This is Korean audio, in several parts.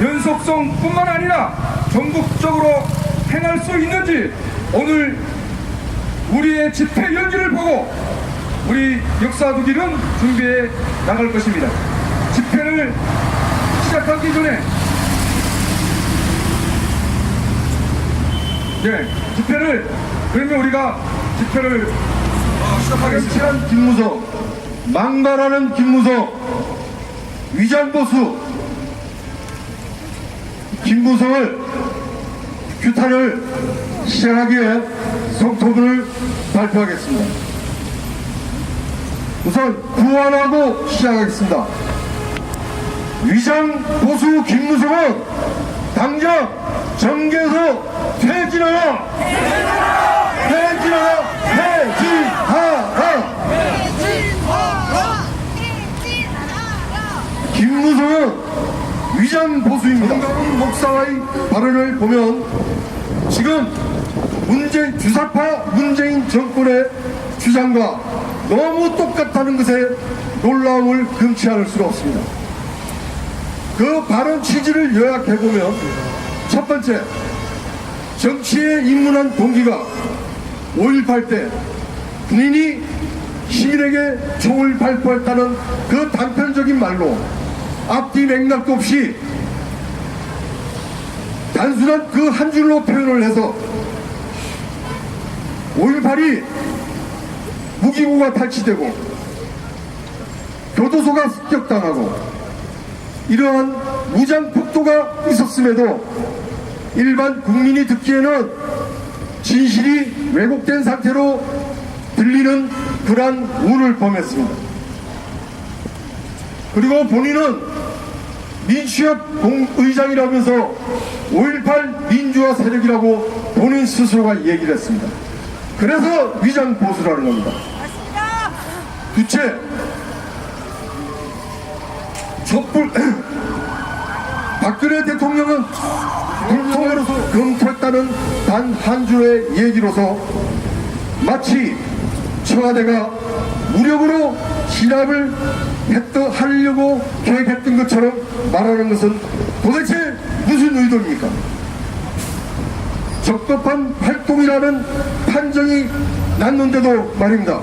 연속성뿐만 아니라 전국적으로 행할 수 있는지 오늘 우리의 집회 연기를 보고 우리 역사도기는 준비해 나갈 것입니다. 집회를 시작하기 전에 집회를 그러면 우리가 집회를 시작하겠습니다. 김무성, 망발하는 김무성, 위장보수 김무성을 규탄을 시작하기 위해 성토문을 발표하겠습니다. 우선 구원하고 시작하겠습니다. 위장보수 김무성은 당장 정계에서 퇴진하라! 퇴진하라! 퇴진하라! 김무성은 위장보수입니다. 정강훈 목사의 발언을 보면 지금 주사파 문재인 정권의 주장과 너무 똑같다는 것에 놀라움을 금치 않을 수가 없습니다. 그 발언 취지를 요약해보면 첫 번째, 정치에 입문한 동기가 5.18 때 군인이 시민에게 총을 발포했다는 그 단편적인 말로 앞뒤 맥락도 없이 단순한 그 한 줄로 표현을 해서 5.18이 무기고가 탈취되고 교도소가 습격당하고 이러한 무장폭도가 있었음에도 일반 국민이 듣기에는 진실이 왜곡된 상태로 들리는 그러한 운을 범했습니다. 그리고 본인은 민주협 의장이라면서 5.18 민주화 세력이라고 본인 스스로가 얘기를 했습니다. 그래서 위장보수라는 겁니다. 둘째, 촛불 박근혜 대통령은 불통으로서 검토했다는 단 한 줄의 얘기로서 마치 청와대가 무력으로 진압을 하려고 계획했던 것처럼 말하는 것은 도대체 무슨 의도입니까? 적법한 활동이라는 판정이 났는데도 말입니다.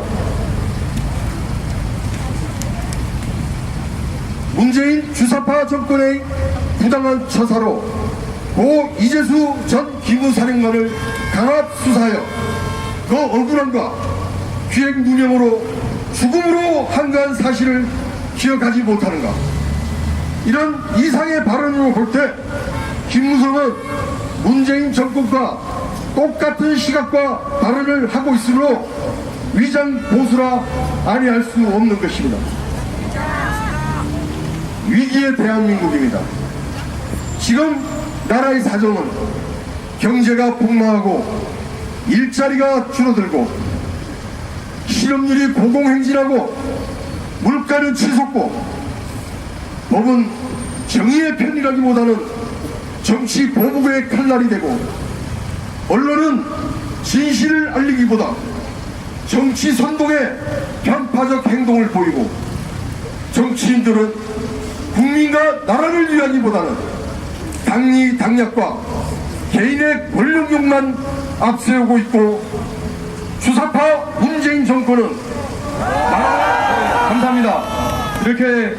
문재인 주사파 정권의 부당한 처사로 고 이재수 전 기무사령관을 강압 수사하여 그 억울함과 기획 누명으로 죽음으로 한가한 사실을 기억하지 못하는가. 이런 이상의 발언으로 볼 때 김무성은 문재인 정권과 똑같은 시각과 발언을 하고 있으므로 위장보수라 아니할 수 없는 것입니다. 위기의 대한민국입니다. 지금 나라의 사정은 경제가 폭망하고 일자리가 줄어들고 실업률이 고공행진하고 물가는 치솟고 법은 정의의 편이라기보다는 정치 보복의 칼날이 되고 언론은 진실을 알리기보다 정치 선동의 편파적 행동을 보이고 정치인들은 국민과 나라를 위하기보다는 당리 당략과 개인의 권력욕만 앞세우고 있고 주사파 문재인 정권은 감사합니다. 이렇게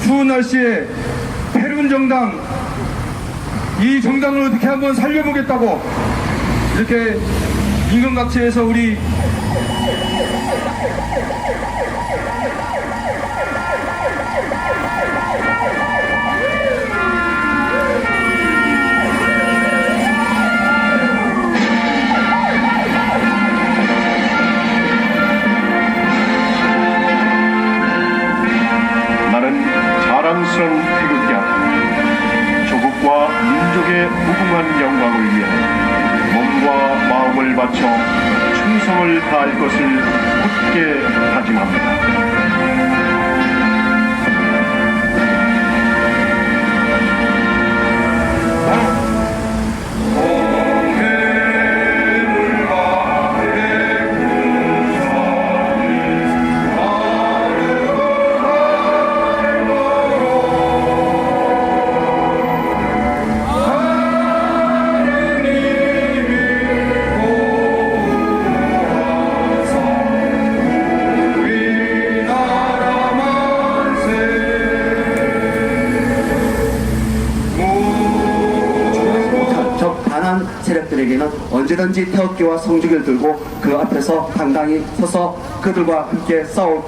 추운 날씨에 패륜 정당, 이 정당을 어떻게 한번 살려보겠다고 이렇게 인근각지에서 우리 자랑스러운 태극기와 조국과 민족의 무궁한 영광을 위해 몸과 마음을 바쳐 충성을 다할 것을 굳게 다짐합니다. 언제든지 태극기와 성주기를 들고 그 앞에서 당당히 서서 그들과 함께 싸울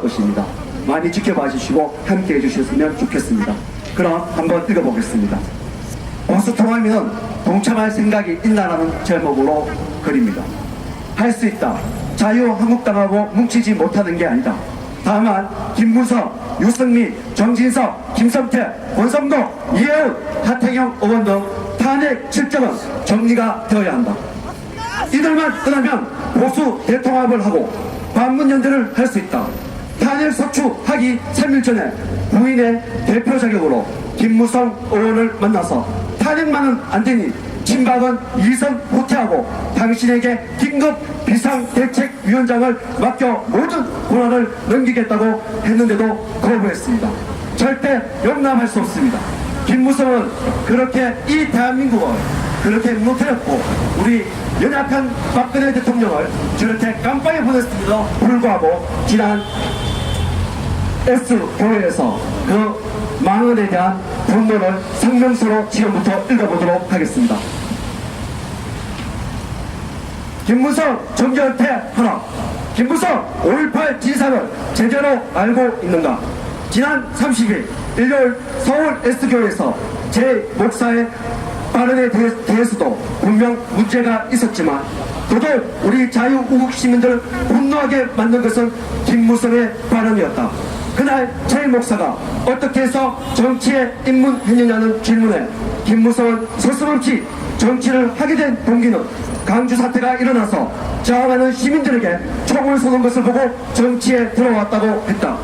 것입니다. 많이 지켜봐 주시고 함께 해주셨으면 좋겠습니다. 그럼 한번 읽어보겠습니다. 보수통합은 동참할 생각이 있나라는 제목으로 그립니다. 할 수 있다. 자유한국당하고 뭉치지 못하는 게 아니다. 다만 김무성, 유승민, 정진석, 김성태, 권성동, 이혜훈, 하태경 의원 등 탄핵 실정은 정리가 되어야 한다. 이들만 떠나면 보수 대통합을 하고 반문연대를 할 수 있다. 탄핵 석추하기 3일 전에 부인의 대표 자격으로 김무성 의원을 만나서 탄핵만은 안 되니 친박은 이선 후퇴하고 당신에게 긴급 비상대책위원장을 맡겨 모든 권한을 넘기겠다고 했는데도 거부했습니다. 절대 용납할 수 없습니다. 김무성은 그렇게 이 대한민국을 그렇게 무너뜨렸고 우리 연약한 박근혜 대통령을 저렇게 깜빡이 보냈음에도 불구하고 지난 S교회에서 그 망언에 대한 분노를 성명서로 지금부터 읽어보도록 하겠습니다. 김무성 정전태 하나. 김무성 5.18 진상을 제대로 알고 있는가? 지난 30일 일요일 서울 S교회에서 제 목사의 발언에 대해서도 분명 문제가 있었지만 더더욱 우리 자유우국 시민들을 분노하게 만든 것은 김무성의 발언이었다. 그날 제 목사가 어떻게 해서 정치에 입문했느냐는 질문에 김무성은 서슴없이 정치를 하게 된 동기는 강주 사태가 일어나서 저항하는 시민들에게 총을 쏘는 것을 보고 정치에 들어왔다고 했다.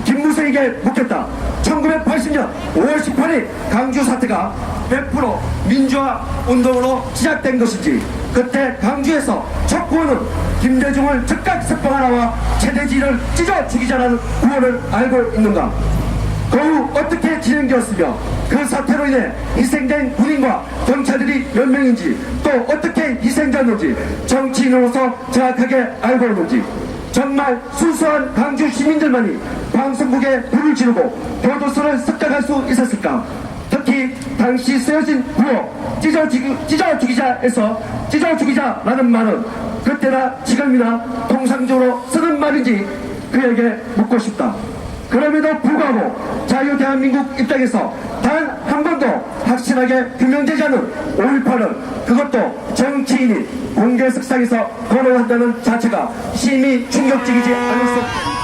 김무성에게 묻겠다. 1980년 5월 18일 강주 사태가 100% 민주화 운동으로 시작된 것인지 그때 강주에서 첫 구호는 김대중을 즉각 석방하라와 최대지를 찢어 죽이자라는 구호를 알고 있는가? 그 후 어떻게 진행되었으며 그 사태로 인해 희생된 군인과 경찰들이 몇 명인지 또 어떻게 희생되었는지 정치인으로서 정확하게 알고 있는지 정말 순수한 강주 시민들만이 방송국에 불을 지르고 교도소를 습격할 수 있었을까? 특히 당시 쓰여진 구호 찢어 죽이자에서 찢어 죽이자라는 말은 그때나 지금이나 통상적으로 쓰는 말인지 그에게 묻고 싶다. 그럼에도 불구하고 자유대한민국 입장에서 단 한 번도 확실하게 규명되지 않은 5.18을 그것도 정치인이 공개석상에서 거론한다는 자체가 심히 충격적이지 않을 수 없다.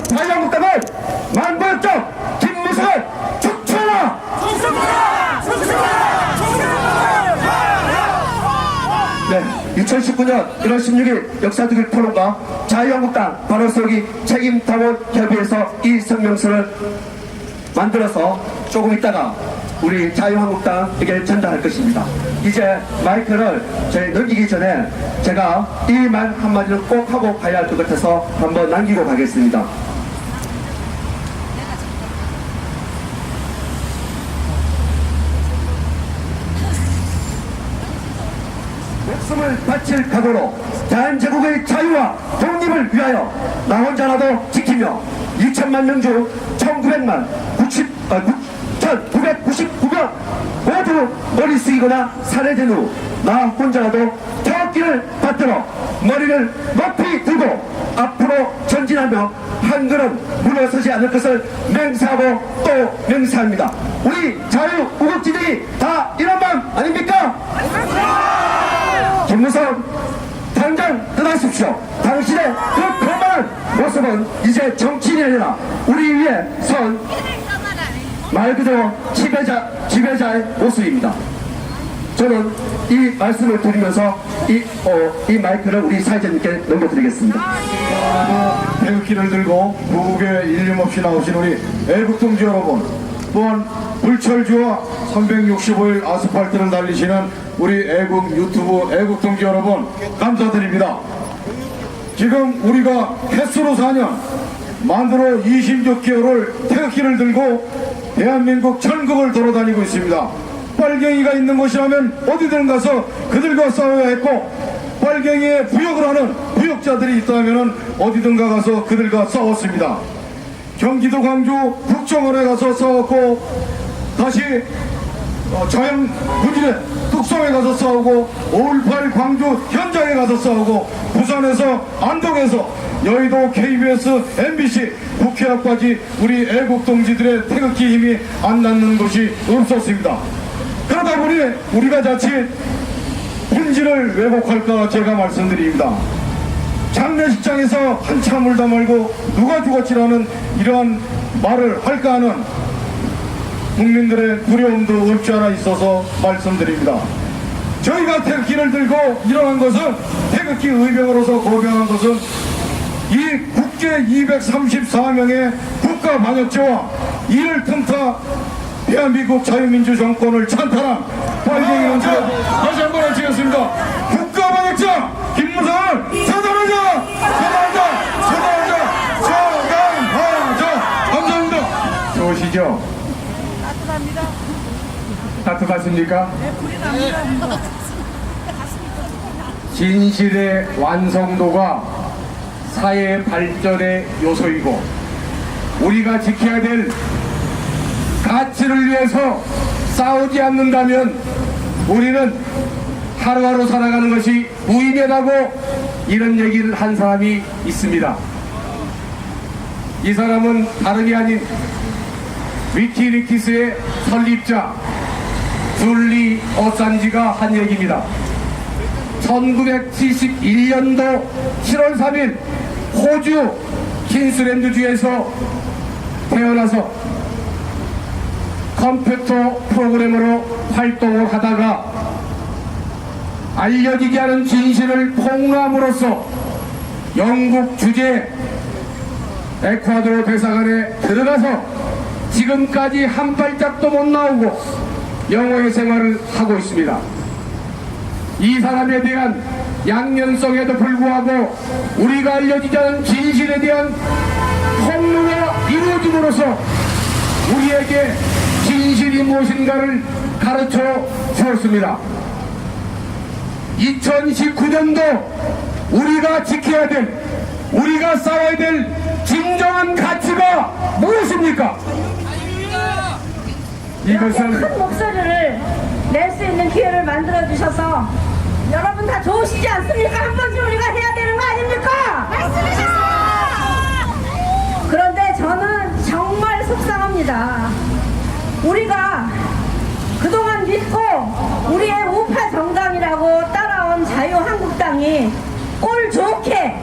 자유한국당은 만보였죠. 김무성을 축출하라! 네, 2019년 1월 16일 역사적인 토론과 자유한국당 바로서기 책임당원 협의회에서 이 성명서를 만들어서 조금 있다가 우리 자유한국당에게 전달할 것입니다. 이제 마이크를 저희 넘기기 전에 제가 이 말 한마디를 꼭 하고 가야 할 것 같아서 한번 남기고 가겠습니다. 목숨을 바칠 각오로 대한제국의 자유와 독립을 위하여 나 혼자라도 지키며 2천만 명 중 1999명 모두 머리 숙이거나 살해된 후 나 혼자라도 태극기를 받들어 머리를 높이 들고 앞으로 전진하며 한 걸음 물러서지 않을 것을 맹세하고 또 맹세합니다. 우리 자유우국지들이 다 이런 마음 아닙니까? 김무성 당장 떠나십시오. 당신의 그 거만한 모습은 이제 정치인이 아니라 우리 위에 선 말 그대로 지배자의 모습입니다. 저는 이 말씀을 드리면서 이 마이크를 우리 사회자님께 넘겨드리겠습니다. 태극기를 들고 부국에 일림없이 나오신 우리 애국동지 여러분, 또한 불철주와 365일 아스팔트를 달리시는 우리 애국 유튜브 애국동지 여러분 감사드립니다. 지금 우리가 햇수로 4년 만으로 26개월을 태극기를 들고 대한민국 전국을 돌아다니고 있습니다. 빨갱이가 있는 곳이라면 어디든 가서 그들과 싸워야 했고, 빨갱이에 부역을 하는 부역자들이 있다면 어디든 가서 그들과 싸웠습니다. 경기도 광주 국정원에 가서 싸웠고, 다시 저형 군인의 뚝섬에 가서 싸우고 5.18 광주 현장에 가서 싸우고 부산에서 안동에서 여의도 KBS MBC 국회 앞까지 우리 애국 동지들의 태극기 힘이 안 닿는 곳이 없었습니다. 그러다 보니 우리가 자칫 본질을 왜곡할까 제가 말씀드립니다. 장례식장에서 한참 울다 말고 누가 죽었지라는 이러한 말을 할까 하는 국민들의 두려움도 없지 않아 있어서 말씀드립니다. 저희가 태극기를 들고 일어난 것은 태극기 의병으로서 고병한 것은 이 국회 234명의 국가방역제와 이를 틈타 대한민국 자유민주 정권을 찬탈한 빨갱이 원칙을 다시 한번 외치겠습니다. 국가방역자 김무성을 처단하자! 처단하자! 처단하자! 처단하자! 감사합니다. 좋으시죠? 따뜻하십니까? 진실의 완성도가 사회 발전의 요소이고 우리가 지켜야 될 가치를 위해서 싸우지 않는다면 우리는 하루하루 살아가는 것이 무의미하다고 이런 얘기를 한 사람이 있습니다. 이 사람은 다름이 아닌 위키리키스의 설립자 줄리 어산지가 한 얘기입니다. 1971년도 7월 3일 호주 킨스랜드주에서 태어나서 컴퓨터 프로그래머로 활동을 하다가 알려지지 않은 진실을 폭로함으로써 영국 주재 에콰도르 대사관에 들어가서 지금까지 한 발짝도 못 나오고 영어의 생활을 하고 있습니다. 이 사람에 대한 양면성에도 불구하고 우리가 알려지지 않은 진실에 대한 폭로가 이루어짐으로써 우리에게 진실이 무엇인가를 가르쳐 주었습니다. 2019년도 우리가 지켜야 될, 우리가 싸워야 될 진정한 가치가 무엇입니까? 이렇게 큰 목소리를 낼 수 있는 기회를 만들어 주셔서 여러분 다 좋으시지 않습니까? 한 번쯤 우리가 해야 되는 거 아닙니까? 그런데 저는 정말 속상합니다. 우리가 그동안 믿고 우리의 우파 정당이라고 따라온 자유한국당이 꼴 좋게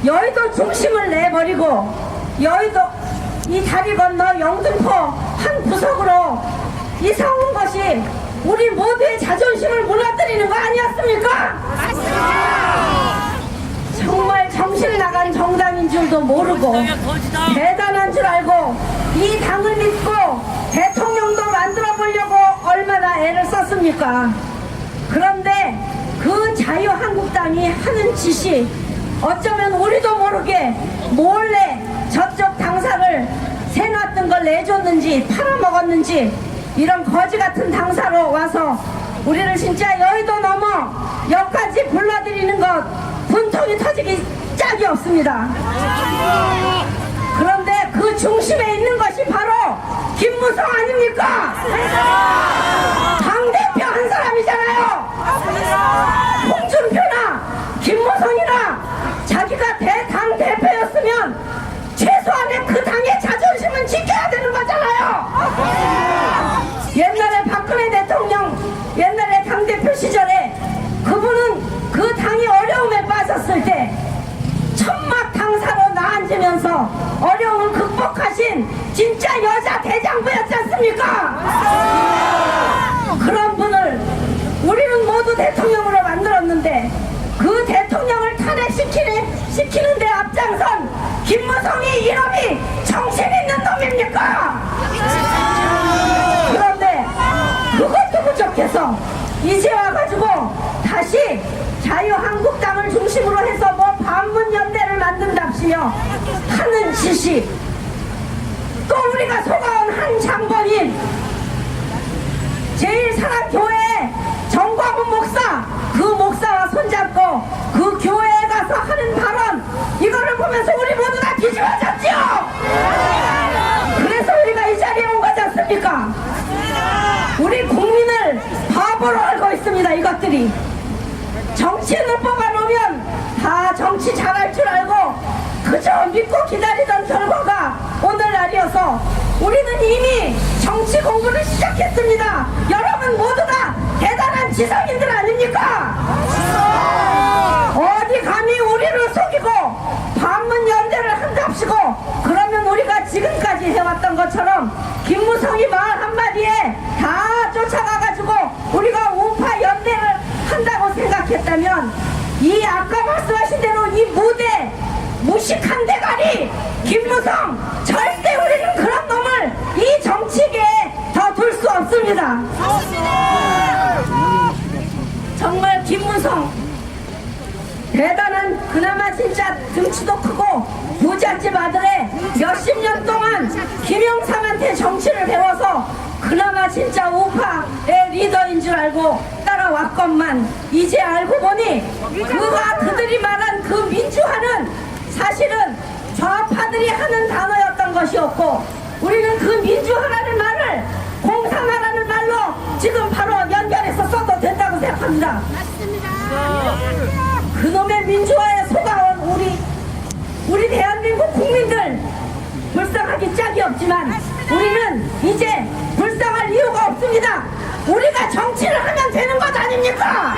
여의도 중심을 내버리고 여의도 이 다리 건너 영등포 한 구석으로 이사 온 것이 우리 모두의 자존심을 무너뜨리는 거 아니었습니까? 맞습니다. 정말 정신 나간 정당인 줄도 모르고 대단한 줄 알고 이 당을 믿고 대통령도 만들어 보려고 얼마나 애를 썼습니까? 그런데 그 자유한국당이 하는 짓이 어쩌면 우리도 모르게 몰래 저쪽 당사를 새놨던 걸 내줬는지 팔아먹었는지 이런 거지 같은 당사로 와서 우리를 진짜 여의도 넘어 여기까지 불러들이는 것 분통이 터지기 짝이 없습니다. 그런데 그 중심에 있는 것이 바로 김무성 아닙니까? 당대표 한 사람이잖아요. 홍준표나 김무성이나 자기가 당대표였으면 최소한의 그 당의 자존심은 지켜야 되는 거잖아요. 옛날에 박근혜 대통령 옛날에 당대표 시절에 그분은 그 당이 어려움에 빠졌을 때 천막 당사로 나앉으면서 어려움을 극복하신 진짜 여자 대장부였지 않습니까? 그런 분을 우리는 모두 대통령으로 만들었는데 그 대통령을 탄핵시키는 데 앞장선 김무성이 이놈이 정신 있는 놈입니까? 그런데 그것도 부족해서 이제 와가지고 다시 자유한국당을 중심으로 해서 뭐 반문연대를 만든답시며 하는 짓이 또 우리가 속아온 한 장본인 제1사랑교회 정광훈 목사 그 목사와 손잡고 그 교회에 가서 하는 발언 이거를 보면서 우리 모두 다 뒤집어졌죠. 그래서 우리가 이 자리에 온 거지 않습니까? 우리 국민을 바보로 알고 있습니다. 이것들이 정치인을 뽑아놓으면 다 정치 잘할 줄 알고 그저 믿고 기다리던 결과가 오늘날이어서 우리는 이미 정치 공부를 시작했습니다. 여러분 모두 다 대단한 지성인들 아닙니까? 어디 감히 우리를 속이고 반문연대를 한답시고 그러면 우리가 지금까지 해왔던 것처럼 김무성이 말 한마디에 다 쫓아가가지고 우리가 우파 연대를 한다고 생각했다면 이 아까 말씀하신 대로 이 무대 무식한 대가리 김무성 절대 우리는 그런 놈을 이 정치계에 더 둘 수 없습니다. 정말 김무성 대단한 그나마 진짜 등치도 크고 부잣집 아들에 몇십 년 동안 김영삼한테 정치를 배워서 그나마 진짜 우파의 리더인 줄 알고 따라왔건만 이제 알고 보니 그들이 말한 그 민주화는 사실은 좌파들이 하는 단어였던 것이었고 우리는 그 민주화라는 말을 공산화라는 말로 지금 바로 연결해서 써도 된다고 생각합니다. 그놈의 민주화에 속아온 우리 대한민국 국민들 불쌍하기 짝이 없지만 우리는 이제 불쌍할 이유가 없습니다. 우리가 정치를 하면 되는 것 아닙니까?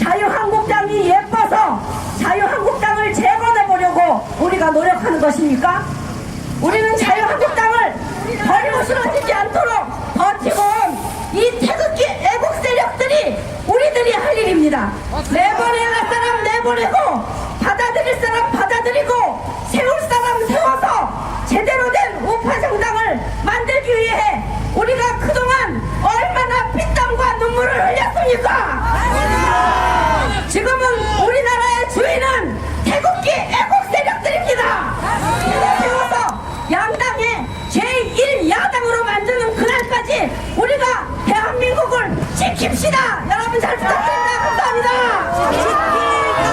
자유한국당이 예뻐서 자유한국당을 재건해보려고 우리가 노력하는 것입니까? 우리는 자유한국당을 버리고 쓰러지지 않도록 버티고 온 이 태극기 애국 세력들이 우리들이 할 일입니다. 내보내야 할 사람 내보내고 받아들일 사람 받아들이고 세울 사람 세워서 제대로 된 우파 정당을 만들기 위해 우리가 그동안 얼마나 피땀과 눈물을 흘렸습니까? 지금은 우리나라의 주인은 태극기 애국 세력들입니다. 이를 세워서 양당의 제1야당으로 만드는 그날까지 우리가 대한민국을 지킵시다. 여러분 잘 부탁드립니다. 감사합니다.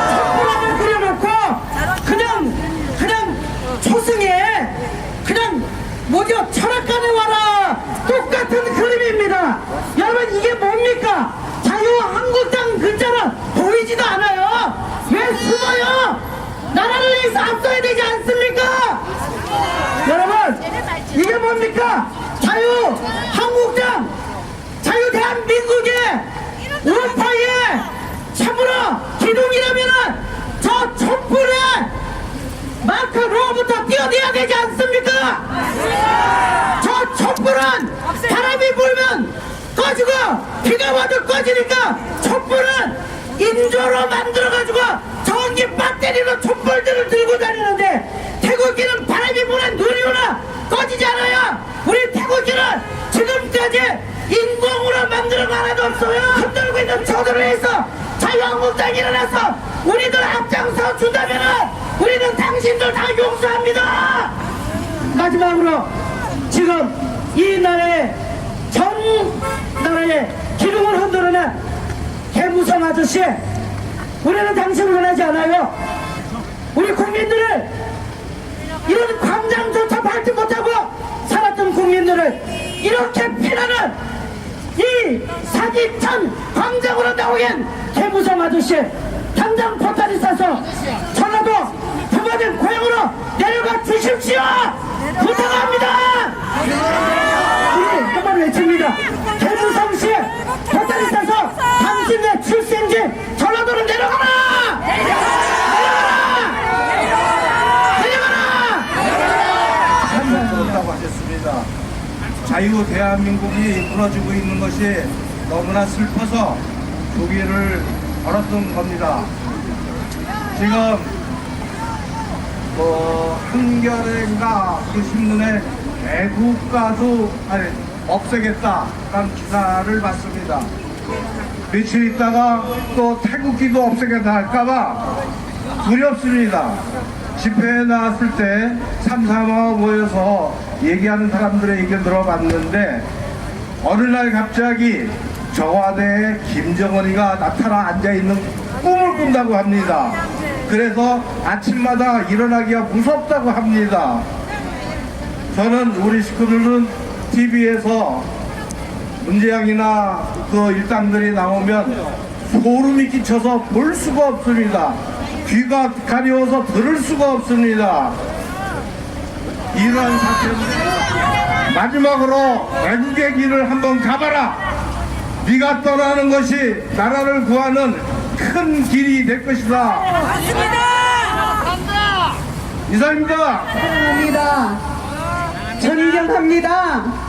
촛불을 그려놓고 그냥 초승에 그냥 뭐죠 철학관에 와라 똑같은 그림입니다. 여러분 이게 뭡니까? 자유한국당 글자는 보이지도 않아요. 왜 숨어요? 나라를 위해서 앞서야 되지 않습니까? 여러분 이게 뭡니까? 자유한국당 자유대한민국의 우파의 참으로 기둥이라면은 저 촛불에 마크 로부터 뛰어내야 되지 않습니까? 저 촛불은 바람이 불면 꺼지고 비가 와도 꺼지니까 촛불은 인조로 만들어가지고 전기 배터리로 촛불들을 들고 다니는데 태극기는 바람이 불면 눈이 오나 꺼지지 않아요. 우리 태극기는 지금까지 인공으로 만들어 하나도 없어요. 흔들고 있는 저들을 위해서 자유한국당이 일어나서 우리들 앞장서 준다면은 우리는 당신들 다 용서합니다. 마지막으로 지금 이 나라의 전 나라의 기둥을 흔들어낸 개무성 아저씨 우리는 당신을 원하지 않아요. 우리 국민들을 이런 광장조차 밟지 못하고 살았던 국민들을 이렇게 피나는 이 사기천 광장으로 나오긴 개무성 아저씨 당장 포탈이 싸서 전라도 부모님 고향으로 내려가 주십시오. 부탁합니다. 우리 한번 외칩니다. 개무성씨 포탈이 싸서 당신의 출생지 전라도로 내려가라. 그렇다고 하셨습니다. 자유 대한민국이 무너지고 있는 것이 너무나 슬퍼서 조기를 걸었던 겁니다. 지금 한겨레인가 그 신문에 애국가도 없애겠다라는 기사를 봤습니다. 며칠 있다가 또 태극기도 없애겠다 할까봐 두렵습니다. 집회에 나왔을 때 삼삼오오 모여서 얘기하는 사람들의 의견 들어봤는데 어느 날 갑자기 청와대에 김정은이가 나타나 앉아있는 꿈을 꾼다고 합니다. 그래서 아침마다 일어나기가 무섭다고 합니다. 저는 우리 식구들은 TV에서 문재양이나 그 일당들이 나오면 소름이 끼쳐서 볼 수가 없습니다. 귀가 가려워서 들을 수가 없습니다. 이러한 사태는 마지막으로 애국의 길을 한번 가봐라. 네가 떠나는 것이 나라를 구하는 큰 길이 될 것이다. 이상입니다. 사랑합니다. 존경합니다.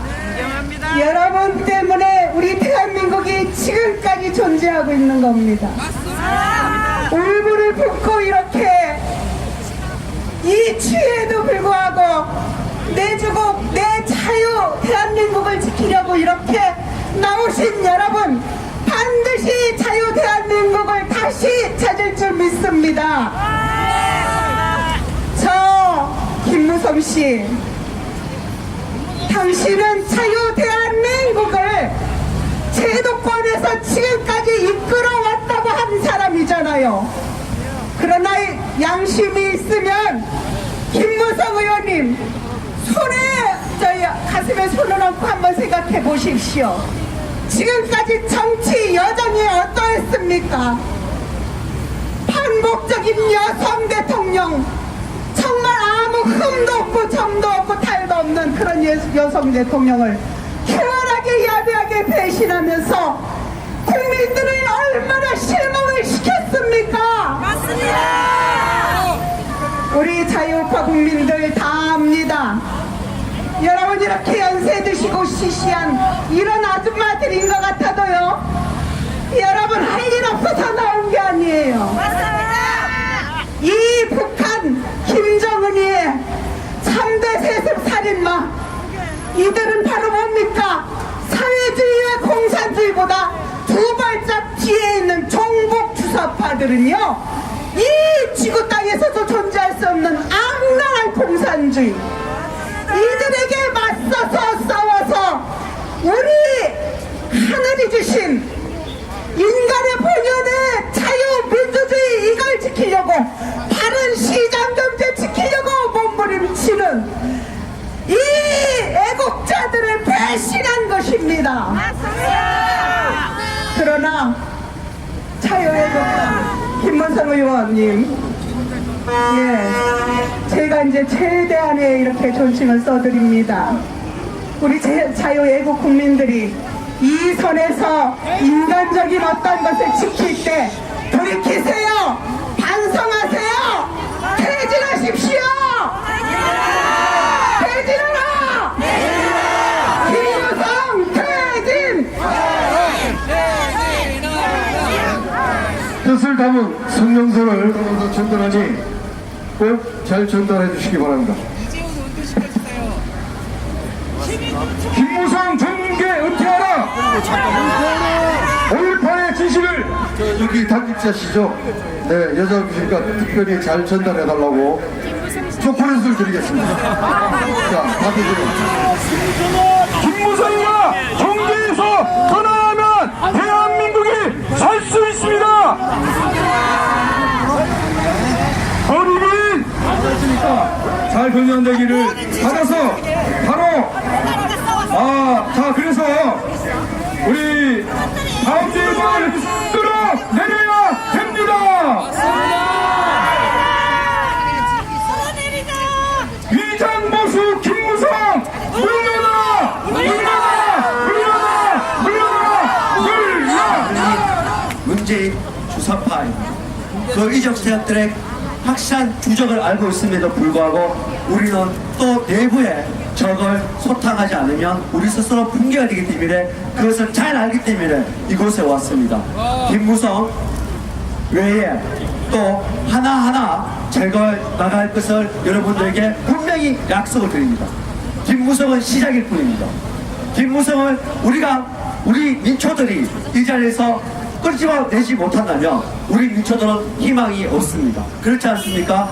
여러분 때문에 우리 대한민국이 지금까지 존재하고 있는 겁니다. 울분을 품고 이렇게 이 추위에도 불구하고 내 주국, 내 자유 대한민국을 지키려고 이렇게 나오신 여러분, 반드시 자유 대한민국을 다시 찾을 줄 믿습니다. 저 김무성 씨, 당신은 자유 대한민국을 제도권에서 지금까지 이끌어왔다고 한 사람이잖아요. 그러나 양심이 있으면 김무성 의원님 저희 가슴에 손을 얹고 한번 생각해 보십시오. 지금까지 정치 여정이 어떠했습니까? 반복적인 여성 대통령, 정말 아무 흠도 없고 점도 없고 탈도 없는 그런 여성 대통령을 쾌활하게 야비하게 배신하면서 국민들을 얼마나 실망을 시켰습니까? 맞습니다. 우리 자유우파 국민들 다 압니다. 여러분 이렇게 연세 드시고 시시한 이런 아줌마들인 것 같아도요, 여러분 할 일 없어서 나온 게 아니에요. 맞습니다. 이 북한 김정은이의 3대 세습 살인마, 이들은 바로 뭡니까? 사회주의와 공산주의보다 두 발짝 뒤에 있는 종북 주사파들은요, 이 지구 땅에서도 존재할 수 없는 악랄한 공산주의, 이들에게 맞서서 싸워서 우리 하늘이 주신 인간의 본연의 자유, 민주주의 이걸 지키려고, 바른 시장경제 지키려고 몸부림치는 이 애국자들을 배신한 것입니다. 그러나 자유애국자 김무성 의원님, 제가 이제 최대한의 이렇게 존칭을 써드립니다. 우리 자유애국 국민들이 이 선에서 인간적인 어떤 것을 지킬 때 돌이키세요. 반성하세요. 퇴진하십시오. 퇴진하라. 김무성 퇴진. 뜻을 담은 성명서를 전달하니 꼭 잘 전달해 주시기 바랍니다. 김무성 정계 은퇴하라! 5.18의 진실을 여기 당직자시죠? 네, 여자분이니까 특별히 잘 전달해 달라고 초콜릿을 드리겠습니다. 자, 받으세요. 김무성이가 정계에서 떠나면 대한민국이 살 수 있습니다. 어린이 잘 건강되기를 받아서 바로 자 그래서 우리 다음 주에 이걸 끌어내려야 됩니다. 위장보수 김무성 물러나! 물러나! 물러나! 물러나! 물러나! 문재인 주사파 그 이적 세력들의 확실한 주적을 알고 있음에도 불구하고 우리는 또 내부에 적을 소탕하지 않으면 우리 스스로 붕괴가 되기 때문에 그것을 잘 알기 때문에 이곳에 왔습니다. 김무성 외에 또 하나하나 제거해 나갈 것을 여러분들에게 분명히 약속을 드립니다. 김무성은 시작일 뿐입니다. 김무성을 우리 민초들이 이 자리에서 끌집어내지 못한다면 우리 민초들은 희망이 없습니다. 그렇지 않습니까?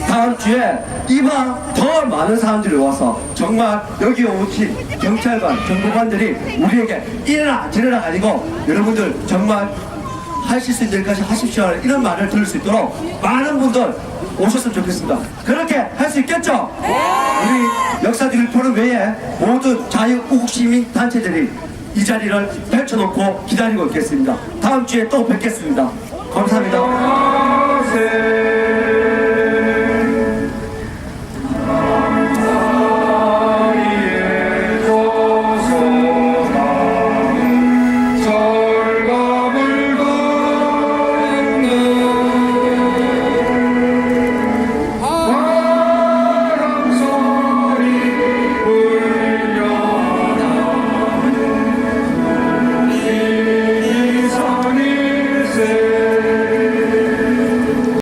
다음 주에 이보다 더 많은 사람들이 와서 정말 여기 오신 경찰관, 정보관들이 우리에게 이래라 저래라 아니고 여러분들 정말 하실 수 있는 데까지 하십시오 이런 말을 들을 수 있도록 많은 분들 오셨으면 좋겠습니다. 그렇게 할 수 있겠죠? 우리 역사적인 포럼 외에 모든 자유우국 시민 단체들이 이 자리를 펼쳐놓고 기다리고 있겠습니다. 다음 주에 또 뵙겠습니다. 감사합니다.